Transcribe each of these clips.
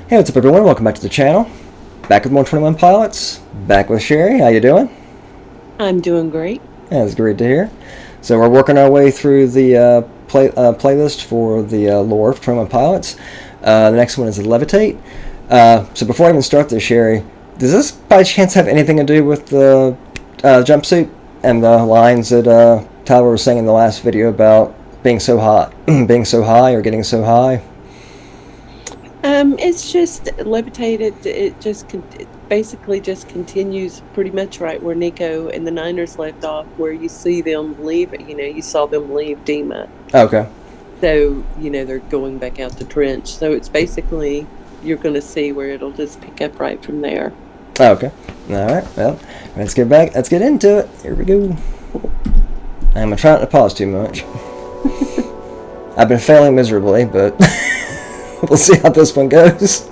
Hey, what's up everyone? Welcome back to the channel. Back with more 21 Pilots. Back with Sherry. How you doing? I'm doing great. Yeah, it's great to hear. So we're working our way through the playlist for the lore of 21 Pilots. The next one is Levitate. So before I even start this, Sherry, does this by chance have anything to do with the jumpsuit and the lines that Tyler was saying in the last video about being so hot, being so high or getting so high? It's just levitated. It basically just continues pretty much right where Nico and the Niners left off, where you see them leave. You saw them leave Dima. Okay. So they're going back out the trench. So it's basically you're going to see where it'll just pick up right from there. Okay. All right. Well, let's get back. Let's get into it. Here we go. I'm trying not to pause too much. I've been failing miserably, but. We'll see how this one goes.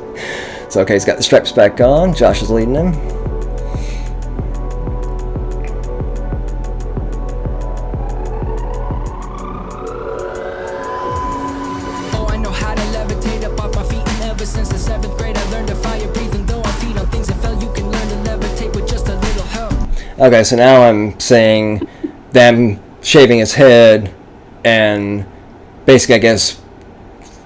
So, okay, he's got the stripes back on. Josh is leading him. Oh, I know how to levitate up off my feet. And ever since the 7th grade, I learned to fire breathing. Though I feed on things that fell, you can learn to levitate with just a little help. Okay, so now I'm saying them shaving his head and basically, I guess,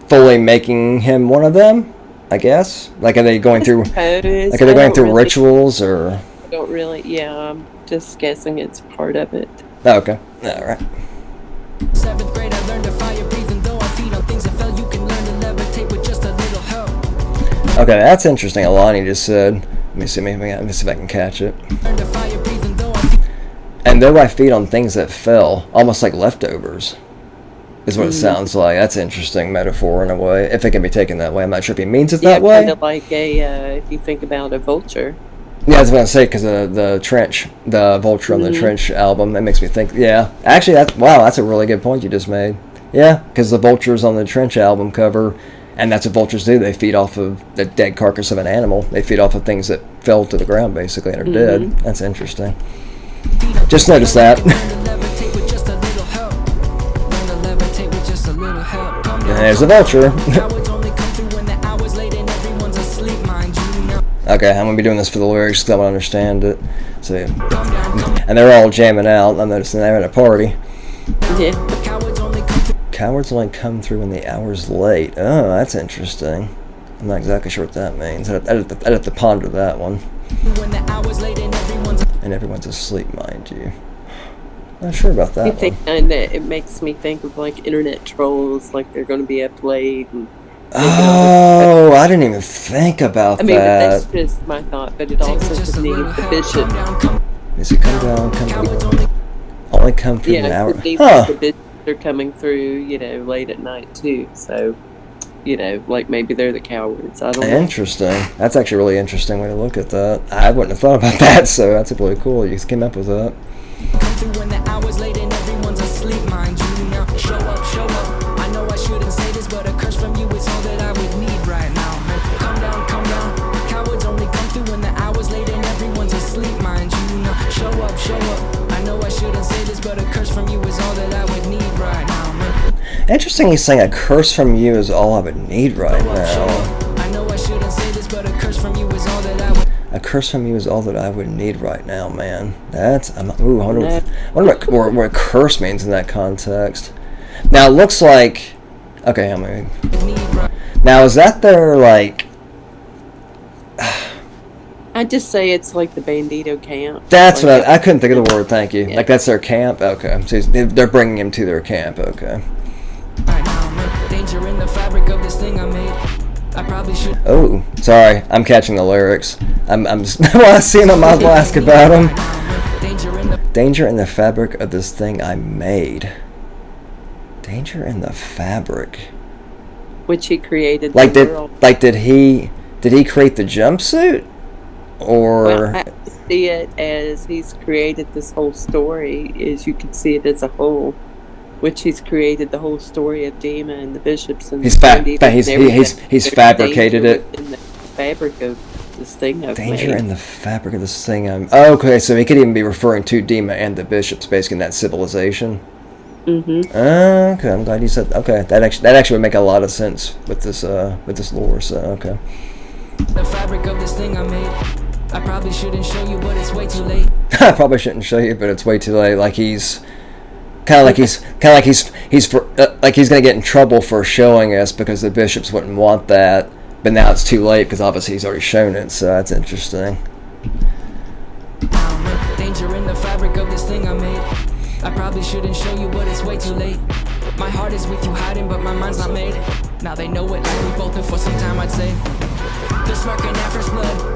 fully making him one of them, I guess. Like, are they going through? Like, are they going through rituals or? I don't really. Yeah, I'm just guessing it's part of it. Oh, okay. All right. 7th grade, I learned to fire breathing. Though I feed on things that fell, you can learn to levitate with just a little help. Okay, that's interesting. Alani just said. Let me see. Let me see if I can catch it. Learn to fire breathing. And though I feed on things that fell, almost like leftovers. Is what it sounds like. That's an interesting metaphor in a way, if it can be taken that way. I'm not sure if he means it that way. Kind of like if you think about a vulture. Yeah, I was going to say, because the Trench, the Vulture on the Trench album, that makes me think, yeah. Actually, that's a really good point you just made. Yeah, because the Vulture's on the Trench album cover, and that's what vultures do. They feed off of the dead carcass of an animal. They feed off of things that fell to the ground, basically, and are dead. That's interesting. Just noticed that. There's a vulture. Okay, I'm going to be doing this for the lyrics because I want to understand it. So, and they're all jamming out. I'm noticing they're at a party. Yeah. Cowards only come through when the hour's late. Oh, that's interesting. I'm not exactly sure what that means. I'd have to ponder that one. And everyone's asleep, mind you. Not sure about that. It makes me think of like internet trolls, like they're going to be up late. Oh, I didn't even think about that. That's just my thought, but it also could mean the bishop. Is it come down? Only come through an hour. The bishops are coming through, late at night too. So, like maybe they're the cowards. I don't know. Interesting. That's actually a really interesting way to look at that. I wouldn't have thought about that, so that's really cool. You came up with that. Come through when the hour's late and everyone's asleep, mind you. Now show up, show up. I know I shouldn't say this, but a curse from you is all that I would need right now. Come down, come down. Cowards only come through when the hour's late and everyone's asleep, mind you. Now show up, show up. I know I shouldn't say this, but a curse from you is all that I would need right now, man. Interesting, he's saying a curse from you is all I would need right now. I know I shouldn't say this, but a curse from you is all that I would. A curse from you is all that I would need right now, man. I wonder what a curse means in that context. Now, it looks like... Okay, now, is that their, like... I'd just say it's like the Bandito camp. That's what I couldn't think of the word, thank you. Yeah. Like, that's their camp? Okay. So they're bringing him to their camp, okay. Danger in the fabric of this thing I made. I probably should. Oh, sorry. I'm catching the lyrics. When I see him, I might as well ask about him. Danger in the fabric of this thing I made. Danger in the fabric. Which he created. Did he create the jumpsuit? Or well, I see it as he's created this whole story. As you can see it as a whole. Which he's created the whole story of Dima and the bishops and he's fabricated it. In the fabric of this thing I've Danger made. in the fabric of this thing okay, so he could even be referring to Dima and the bishops, basically in that civilization. Okay, I'm glad you said. Okay, that actually would make a lot of sense with this lore. So okay. The fabric of this thing I made. I probably shouldn't show you, but it's way too late. I probably shouldn't show you, but it's way too late. Like he's like he's gonna get in trouble for showing us because the bishops wouldn't want that. But now it's too late because obviously he's already shown it. So that's interesting. Danger in the fabric of this thing I made. I probably shouldn't show you, but it's way too late. My heart is with you hiding, but my mind's not made. Now they know it like we both knew for some time, I'd say. They're smirking at first blood.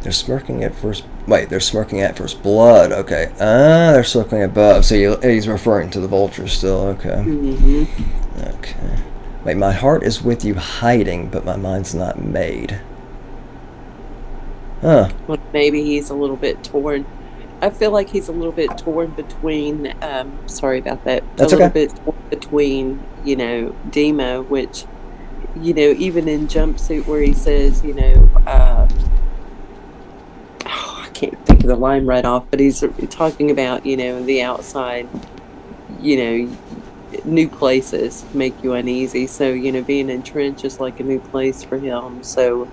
They're smirking at first. Wait, they're smirking at first blood. Okay. They're circling above. So he's referring to the vultures still. Okay. Mm-hmm. Okay. Wait, my heart is with you hiding, but my mind's not made. Huh. Well, maybe he's a little bit torn. I feel like he's a little bit torn between. Sorry about that. That's a little okay. bit torn between, Demo, which, even in Jumpsuit where he says, I can't think of the line right off, but he's talking about, the outside, new places make you uneasy. So, being in trench is like a new place for him. So,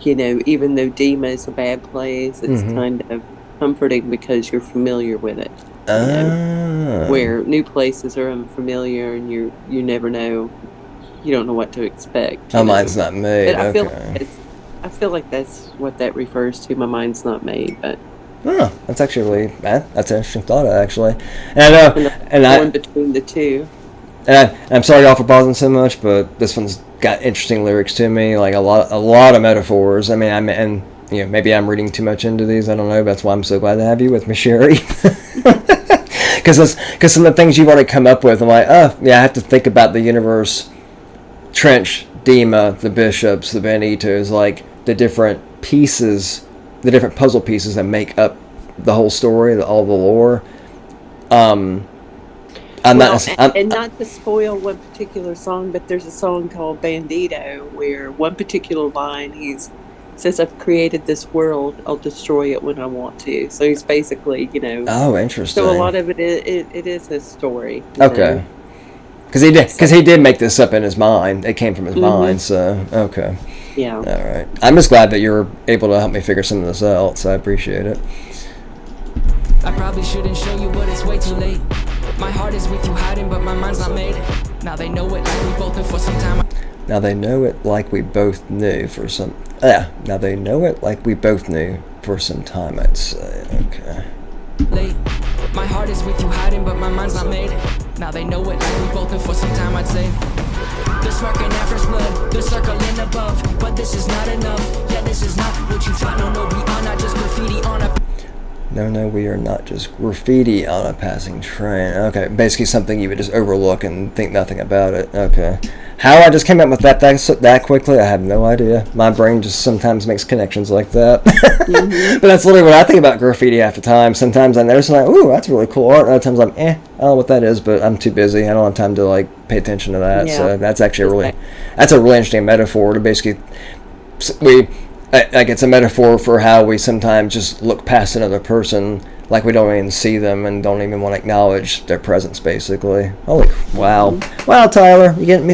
even though Demo's a bad place, it's kind of comforting because you're familiar with it. Where new places are unfamiliar and you never know, you don't know what to expect. My mind's not made. But Okay. I feel like that's what that refers to. My mind's not made, but That's actually that's an interesting thought actually. And I know, and I'm between the two. And I'm sorry y'all for pausing so much, but this one's got interesting lyrics to me, like a lot of metaphors. I mean, maybe I'm reading too much into these. I don't know. But that's why I'm so glad to have you with me, Sherry. Because some of the things you've already come up with, I'm like, I have to think about the universe, Trench, Dima, the bishops, the Banditos, like the different pieces, the different puzzle pieces that make up the whole story, all the lore. Not to spoil one particular song, but there's a song called Bandito where one particular line says, "I've created this world. I'll destroy it when I want to." So he's basically, Oh, interesting. So a lot of it is his story. Okay. Because he did make this up in his mind. It came from his mind. So okay. Yeah. All right. I'm just glad that you're able to help me figure some of this out. So I appreciate it. I probably shouldn't show you, but it's way too late. My heart is with you hiding, but my mind's not made. Now they know it like we both knew for some time. Now they know it like we both knew for some. Now they know it like we both knew for some time. I'd say. Okay. Late. My heart is with you hiding, but my mind's not made. Now they know it like we both knew for some time. I'd say. They're smirking at first blood. They're circling above, but this is not enough. Yeah, this is not what you thought. No, we are not just graffiti on a. No, we are not just graffiti on a passing train. Okay, basically something you would just overlook and think nothing about it. Okay. How I just came up with that quickly, I have no idea. My brain just sometimes makes connections like that. But that's literally what I think about graffiti half the time. Sometimes I notice, like, ooh, that's really cool art. Other times I'm, I don't know what that is, but I'm too busy. I don't have time to, like, pay attention to that. Yeah. So that's actually that's a really interesting metaphor to basically, like it's a metaphor for how we sometimes just look past another person, like we don't even see them and don't even want to acknowledge their presence. Basically, holy wow, wow, Tyler, you're getting me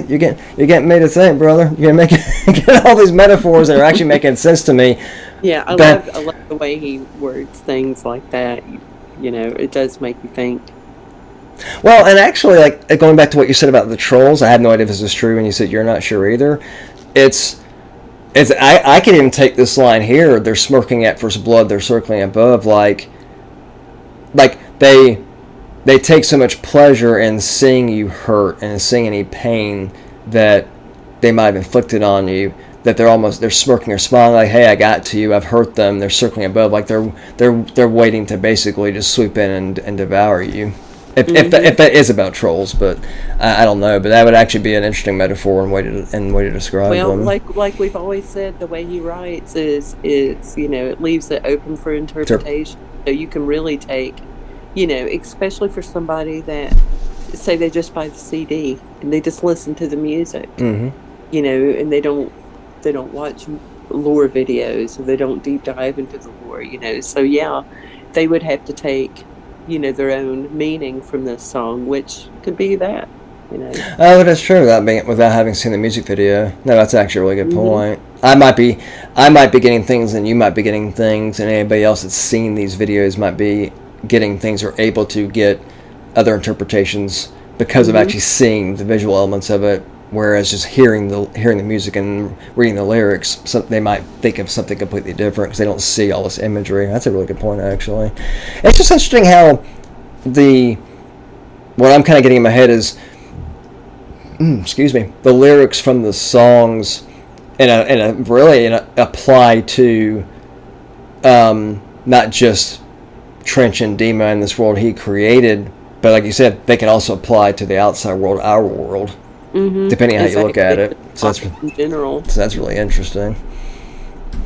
to think, brother. You're getting all these metaphors that are actually making sense to me. Yeah, I love the way he words things like that. It does make you think. Well, and actually, like going back to what you said about the trolls, I have no idea if this is true, and you said you're not sure either. I can even take this line here. They're smirking at first blood. They're circling above. Like they take so much pleasure in seeing you hurt and seeing any pain that they might have inflicted on you. That they're smirking or smiling like, hey, I got to you. I've hurt them. They're circling above. Like they're waiting to basically just swoop in and devour you. If that is about trolls, but I don't know. But that would actually be an interesting metaphor and way to describe them. Well, like we've always said, the way he writes is it leaves it open for interpretation. So you can really take, especially for somebody that say they just buy the CD and they just listen to the music, and they don't watch lore videos or they don't deep dive into the lore, So yeah, they would have to take their own meaning from this song, which could be that, Oh, that's true. Without having seen the music video. No, that's actually a really good point. I might be getting things, and you might be getting things, and anybody else that's seen these videos might be getting things or able to get other interpretations because of actually seeing the visual elements of it. Whereas just hearing the music and reading the lyrics, they might think of something completely different because they don't see all this imagery. That's a really good point, actually. It's just interesting how what I'm kind of getting in my head is, excuse me, the lyrics from the songs, really apply to not just Trench and Dima in this world he created, but like you said, they can also apply to the outside world, our world. Depending on how you look at it. So that's in general. So that's really interesting.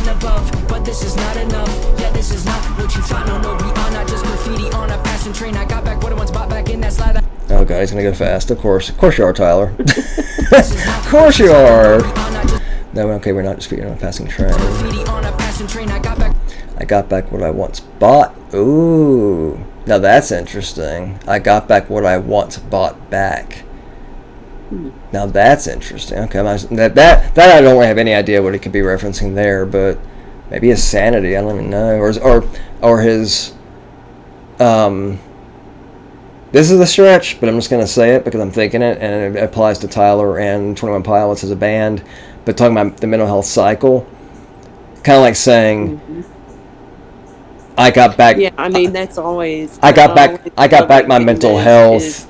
Above, but this is not enough. Yeah, this is not what you thought. No, we are not just graffiti on a passing train. I got back what I once bought back in that slide. Oh god, he's gonna go fast. Of course you are, Tyler. Of course you are. No, okay, we're not just graffiti on a passing train. I got back what I once bought. Ooh, now that's interesting. I got back what I once bought back. Now that's interesting. Okay, that I don't really have any idea what he could be referencing there, but maybe his sanity. I don't even know, or his. This is a stretch, but I'm just gonna say it because I'm thinking it, and it applies to Tyler and 21 Pilots as a band. But talking about the mental health cycle, kind of like saying, I got back. Yeah, I mean that's always. I got back my mental health.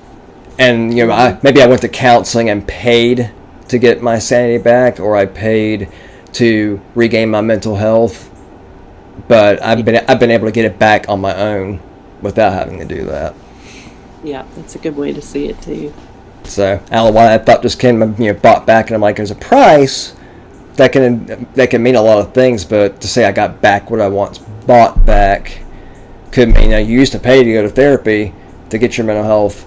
And maybe I went to counseling and paid to get my sanity back, or I paid to regain my mental health. But I've been able to get it back on my own without having to do that. Yeah, that's a good way to see it too. So I thought just came bought back, and I'm like, there's a price that can mean a lot of things, but to say I got back what I once bought back could mean you used to pay to go to therapy to get your mental health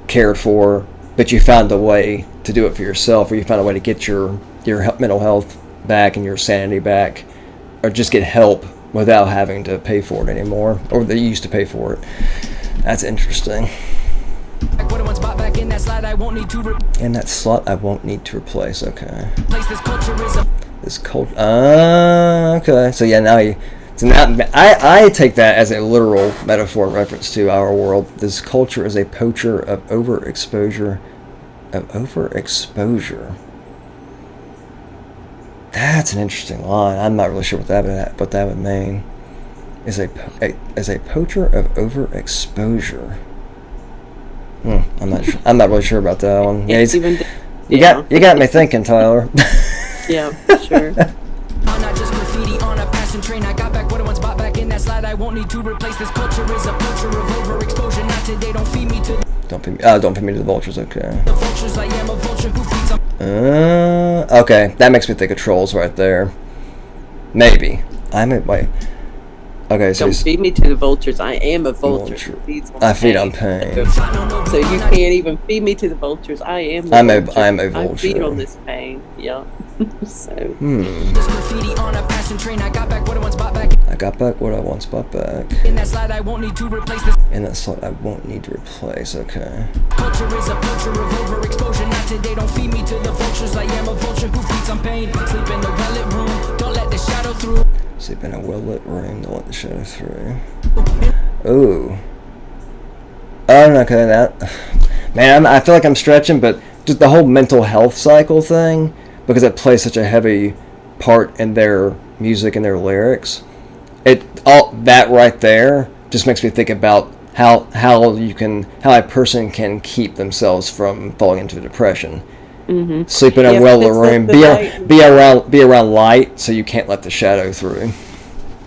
cared for, but you found a way to do it for yourself, or you found a way to get your mental health back and your sanity back, or just get help without having to pay for it anymore, or they used to pay for it. That's interesting. In that slot I won't need to replace. Okay. This culture. Okay. So yeah, now I take that as a literal metaphor reference to our world. This culture is a poacher of overexposure. That's an interesting line. I'm not really sure what that would mean. Is a poacher of overexposure. I'm not really sure about that one. Yeah, you got me thinking, Tyler. Yeah, for sure. I'm not just graffiti on a passing train. I got back what I once bought back in that slide. I won't need to replace. This culture is a poacher of overexposure. Not today. Don't feed me to. Don't feed me to the vultures. Okay. The vultures. I am a vulture who feeds on. Okay, that makes me think of trolls right there. Maybe wait. Okay, so don't feed me to the vultures. I am a vulture. I feed on pain. So you can't even feed me to the vultures. I am a vulture. I'm a vulture. I feed on this pain. Yeah. So. This graffiti on a passing train. I got back what I once bought back. I got back what I once bought back. In that slot I won't need to replace this. In that slot I won't need to replace. Okay. Culture is a poacher of overexposure. Not today. Don't feed me to the vultures. I am a vulture who feeds on pain. Sleep in the well-lit room. Don't let the shadow through. Sleep in a well-lit room, don't let the shadow through. Ooh. Oh, okay, man, I feel like I'm stretching, but just the whole mental health cycle thing, because it plays such a heavy part in their music and their lyrics, all that right there just makes me think about how a person can keep themselves from falling into depression. Mm-hmm. Sleep in a well-lit room. Be around light, so you can't let the shadow through.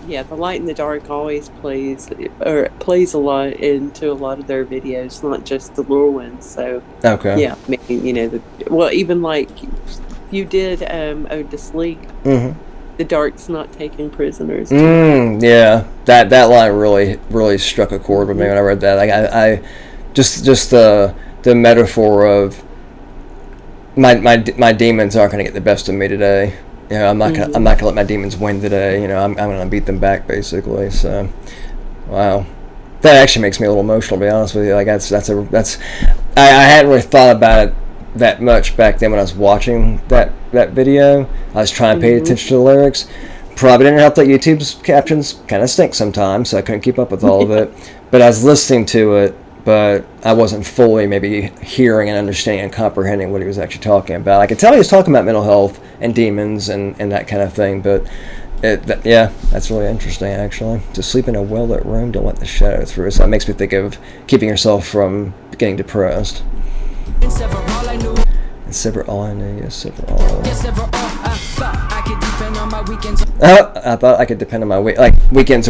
Yeah, the light and the dark always plays a lot into a lot of their videos, not just the lure ones. So okay. Yeah, I mean, even like you did Ode to Sleep. Mm-hmm. The dark's not taking prisoners. Yeah, that line really struck a chord with me when I read that. Like I just the metaphor of my demons aren't going to get the best of me today. I'm not gonna let my demons win today. I'm gonna beat them back, basically. So, wow, that actually makes me a little emotional, to be honest with you. Like I hadn't really thought about it that much back then when I was watching that that video. I was trying to pay attention to the lyrics. Probably didn't help that YouTube's captions kind of stink sometimes, so I couldn't keep up with all of it. But I was listening to it, but I wasn't fully maybe hearing and understanding and comprehending what he was actually talking about. I could tell he was talking about mental health and demons and that kind of thing, but yeah, that's really interesting, actually. To sleep in a well-lit room, don't let the shadow through. So that makes me think of keeping yourself from getting depressed. And sever all I knew, yes, sever all. I thought I could depend on my weekends. I thought I could depend on my weekends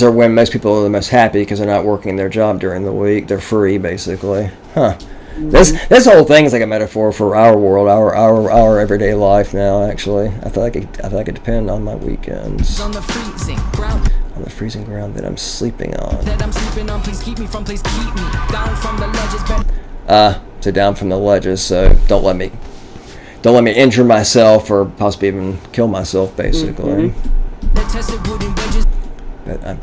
are when most people are the most happy because they're not working their job during the week. They're free, basically. Huh. This whole thing is like a metaphor for our world, our everyday life now. Actually, I thought I could depend on my weekends. On the freezing ground that I'm sleeping on. Please keep me down from the ledges. So down from the ledges. So don't let me injure myself or possibly even kill myself, basically. But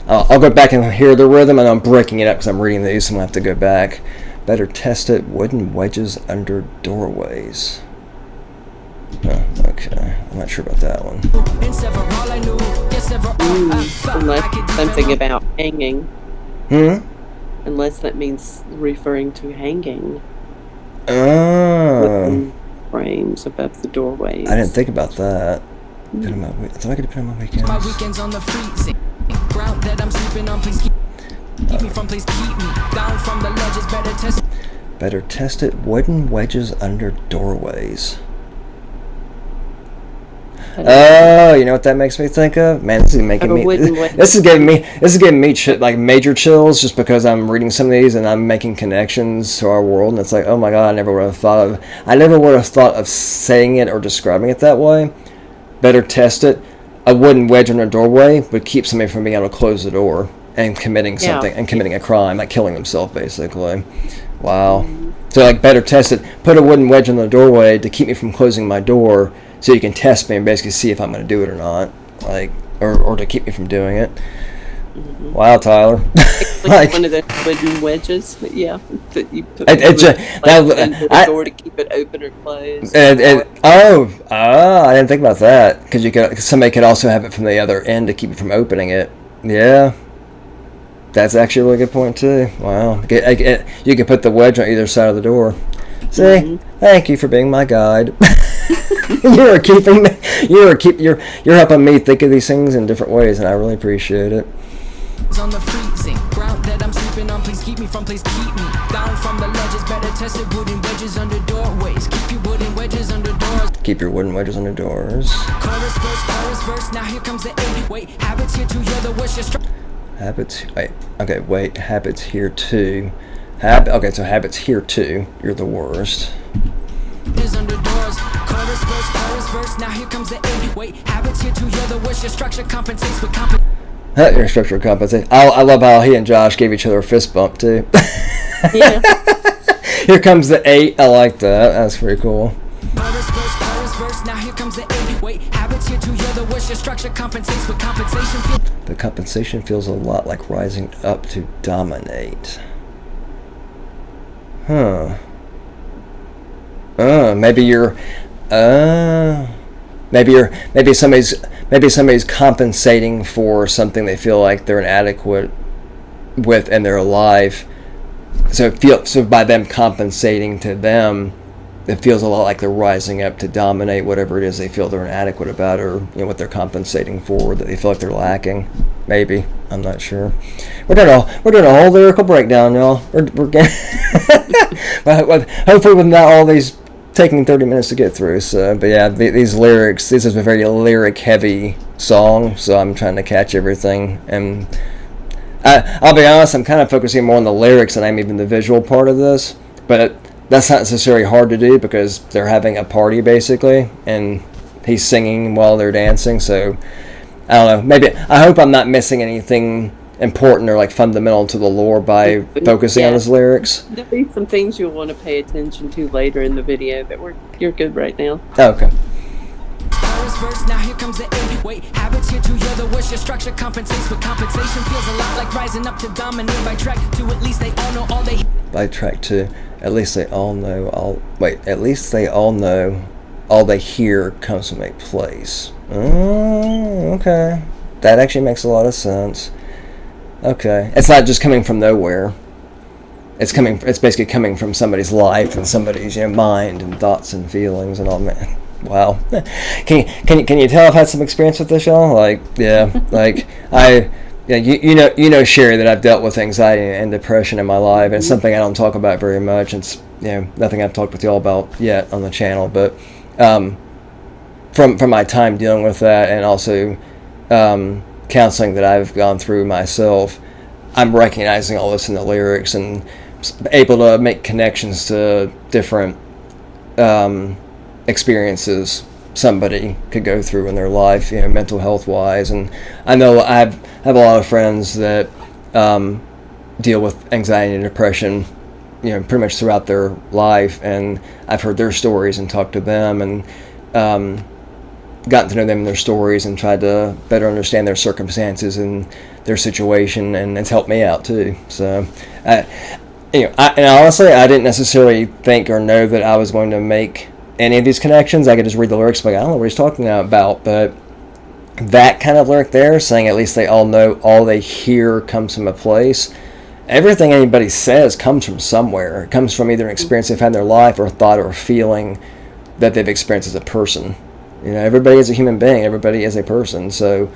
I'll go back and hear the rhythm, and I'm breaking it up because I'm reading these, so I'm gonna have to go back. Better test it. Wooden wedges under doorways. Oh, okay. I'm not sure about that one. Unless something about hanging. Unless that means referring to hanging. Oh. Frames above the doorways. I didn't think about that. I thought I could depend on my weekends. My weekends on the freezing ground that I'm sleeping on. Please keep me down from the ledges. Better test it. Wooden wedges under doorways. Oh, you know what that makes me think of? Man, this is giving me like major chills just because I'm reading some of these and I'm making connections to our world, and it's like, oh my god, I never would have thought of saying it or describing it that way. Better test it. A wooden wedge under a doorway would keep somebody from being able to close the door and committing something and committing a crime, like killing themselves, basically. Wow. So like, better test it. Put a wooden wedge on the doorway to keep me from closing my door, so you can test me and basically see if I'm going to do it or not, like, or to keep me from doing it. Wow, Tyler. Like one of the wooden wedges, yeah, that you put under the door to keep it open or closed. I didn't think about that, because somebody could also have it from the other end to keep it from opening it. Yeah. That's actually a really good point too. Wow. You can put the wedge on either side of the door. See, thank you for being my guide. You're helping me think of these things in different ways, and I really appreciate it. On the freezing ground that I'm sleeping on, please keep me down from the ledges. Better test it. Wooden wedges under doorways. Keep your wooden wedges under doors. Keep your wooden wedges under doors. Chorus verse. Now here comes the 8. Wait, habits here too. You're the worst. Habits. Wait. Okay. Wait. Habits here too. Okay. So habits here too. You're the worst. Is under doors. Chorus verse. Now here comes the 8. Wait. Habits here too. You're the worst. Your structure compensates with your structure compensates. I love how he and Josh gave each other a fist bump too. Yeah. Here comes the 8. I like that. That's pretty cool. Chorus verse. Now here comes the 8. Wait. Habits here too. You're the worst. Your structure compensates with compensation. The compensation feels a lot like rising up to dominate. Huh. Maybe somebody's compensating for something they feel like they're inadequate with in their life. So by them compensating to them, it feels a lot like they're rising up to dominate whatever it is they feel they're inadequate about, or what they're compensating for that they feel like they're lacking. Maybe, I'm not sure. We're doing a whole lyrical breakdown, y'all. We're getting hopefully with not all these taking 30 minutes to get through. So, but yeah, these lyrics. This is a very lyric-heavy song, so I'm trying to catch everything. And I'll be honest, I'm kind of focusing more on the lyrics than I'm even the visual part of this. But that's not necessarily hard to do because they're having a party basically, and he's singing while they're dancing. So I don't know. Maybe I hope I'm not missing anything important or like fundamental to the lore by focusing on his lyrics. There'll be some things you'll want to pay attention to later in the video, but you're good right now. Oh, okay. Verse, now here comes the 8. Wait, habits here too. You're the worst. Your structure compensates, but compensation feels a lot like rising up to dominate. By track 2, at least they all know all they. By track 2, at least they all know all. Wait, at least they all know all they hear comes from a place. Oh, okay. That actually makes a lot of sense. Okay. It's not just coming from nowhere. It's basically coming from somebody's life and somebody's mind and thoughts and feelings and all that. Wow. Can you tell I've had some experience with this, y'all? Like, yeah, like you know, Sherry, that I've dealt with anxiety and depression in my life, and it's something I don't talk about very much. It's nothing I've talked with y'all about yet on the channel, but from my time dealing with that, and also counseling that I've gone through myself, I'm recognizing all this in the lyrics and able to make connections to different experiences somebody could go through in their life, mental health wise. And I know I have a lot of friends that deal with anxiety and depression, pretty much throughout their life, and I've heard their stories and talked to them and gotten to know them and their stories and tried to better understand their circumstances and their situation, and it's helped me out too. So and honestly, I didn't necessarily think or know that I was going to make any of these connections. I could just read the lyrics, like, I don't know what he's talking about, but that kind of lyric there, saying at least they all know all they hear comes from a place. Everything anybody says comes from somewhere. It comes from either an experience they've had in their life or a thought or a feeling that they've experienced as a person. Everybody is a human being. Everybody is a person. So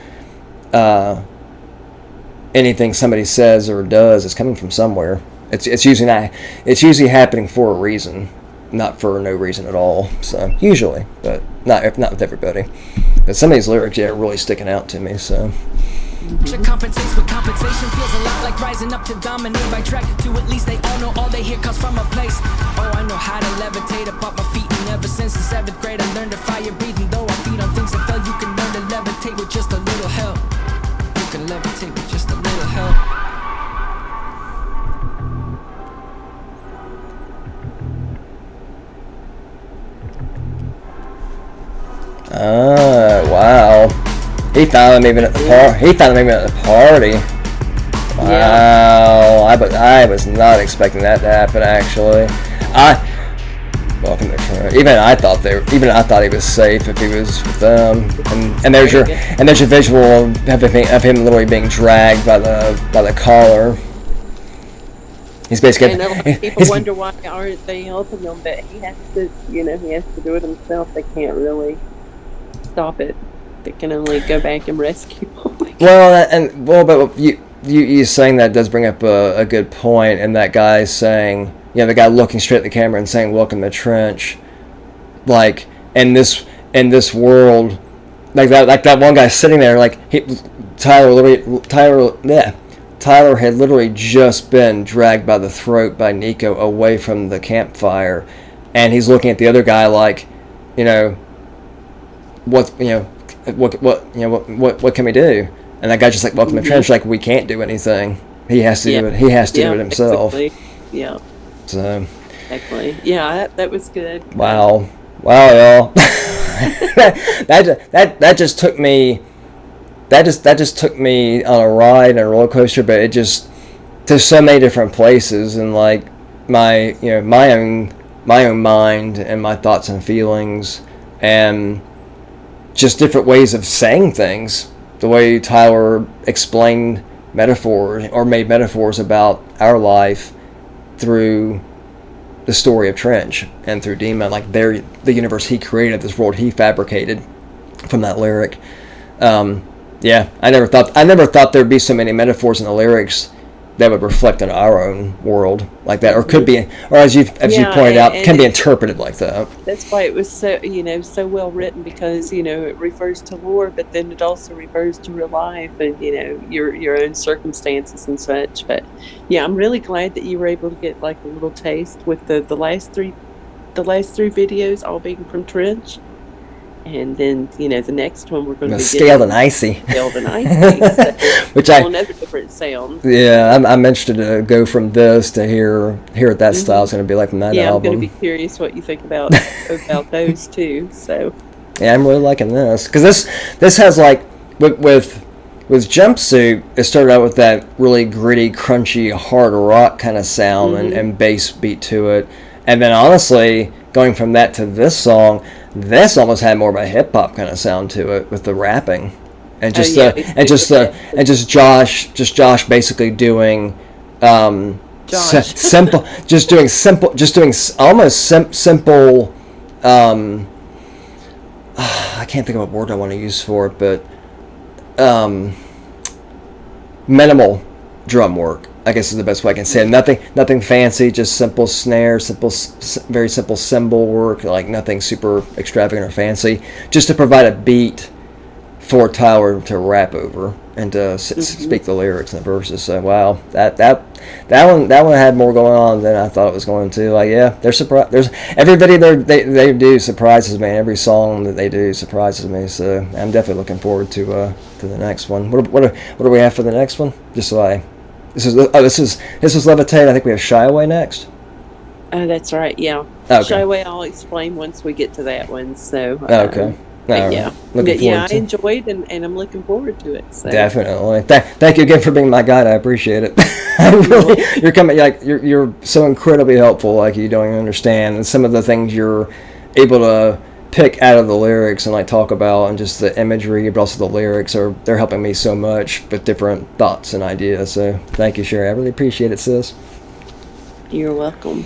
anything somebody says or does is coming from somewhere. It's usually happening for a reason, not for no reason at all. So usually, but not with everybody. But some of these lyrics, are really sticking out to me. So. Compensates, but compensation feels a lot like rising up to dominate by track. To at least they all know all they hear comes from a place. Oh, I know how to levitate up off my feet, and ever since the 7th grade I learned to fire breathing. Though I feed on things that fell, you can learn to levitate with just a little help. You can levitate with just a little help. Wow. He found them even at the party. Wow. Yeah. I was not expecting that to happen, actually. Welcome to Trent. Even I thought he was safe if he was with them. And there's your visual of him literally being dragged by the collar. He's basically. And a lot of people wonder why aren't they helping him, but he has to do it himself. They can't really stop it. They can only go back and rescue him. But you saying that does bring up a good point, and that guy saying, the guy looking straight at the camera and saying, "Welcome to Trench," like in this world, like that one guy sitting there, like Tyler had literally just been dragged by the throat by Nico away from the campfire, and he's looking at the other guy like, what can we do? And that guy's just like, welcome to Trench, like, we can't do anything. He has to do it. He has to do it himself. Basically. Yeah. So. Exactly. Yeah, that was good. Wow, y'all. that just took me. That just took me on a ride and a roller coaster, but it just to so many different places, and like my own mind and my thoughts and feelings, and just different ways of saying things. The way Tyler explained metaphors or made metaphors about our life through the story of Trench and through Demon, like the universe he created, this world he fabricated from that lyric. Yeah, I never thought there'd be so many metaphors in the lyrics that would reflect on our own world like that, or could be, or as you pointed out, can be interpreted like that. That's why it was so so well written, because it refers to lore, but then it also refers to real life and your own circumstances and such. But yeah, I'm really glad that you were able to get like a little taste with the last three videos all being from Trench. And then, the next one we're going to be Scaled and Icy. Scaled and Icy. Which another different sound. Yeah, I'm interested to go from this to hear what that style is going to be like from that album. Yeah, I'm going to be curious what you think about those too. So. Yeah, I'm really liking this. Because this has like, with Jumpsuit, it started out with that really gritty, crunchy, hard rock kind of sound and bass beat to it. And then honestly, going from that to this song, this almost had more of a hip hop kind of sound to it with the rapping, and just Josh basically doing simple, almost simple. I can't think of what word I want to use for it, but minimal drum work, I guess, is the best way I can say it. Nothing fancy, just simple snare, very simple cymbal work, like nothing super extravagant or fancy, just to provide a beat for Tyler to rap over and to speak the lyrics and the verses. So wow, that one had more going on than I thought it was going to. Like, yeah, they're surprised. There's every video they do surprises me. Every song that they do surprises me. So I'm definitely looking forward to the next one. What do we have for the next one? This is Levitate. I think we have Shy Away next. Oh, that's right. Yeah. Okay. Shy Away, I'll explain once we get to that one. So. Okay. Yeah. I to enjoyed and I'm looking forward to it. So. Definitely. Thank you again for being my guide. I appreciate it. You're so incredibly helpful. Like, you don't even understand, and some of the things you're able to pick out of the lyrics and like talk about, and just the imagery, but also the lyrics they're helping me so much with different thoughts and ideas. So thank you, Sherry. I really appreciate it, sis. You're welcome.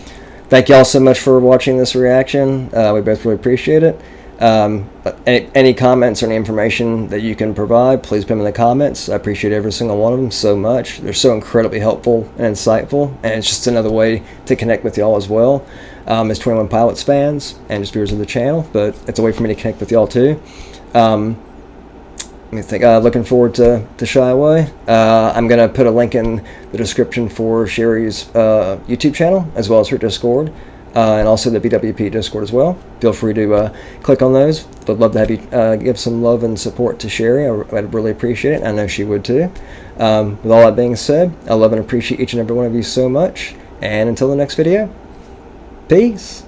Thank you all so much for watching this reaction. We both really appreciate it. Any comments or any information that you can provide, please put them in the comments. I appreciate every single one of them so much. They're so incredibly helpful and insightful, and it's just another way to connect with y'all as well, as 21 Pilots fans and just viewers of the channel. But it's a way for me to connect with y'all too. Let me think. Looking forward to Shy Away. I'm gonna put a link in the description for Sherry's YouTube channel, as well as her Discord. And also the BWP Discord as well. Feel free to click on those. Would love to have you give some love and support to Sherry. I'd really appreciate it. I know she would too. With all that being said, I love and appreciate each and every one of you so much. And until the next video, peace.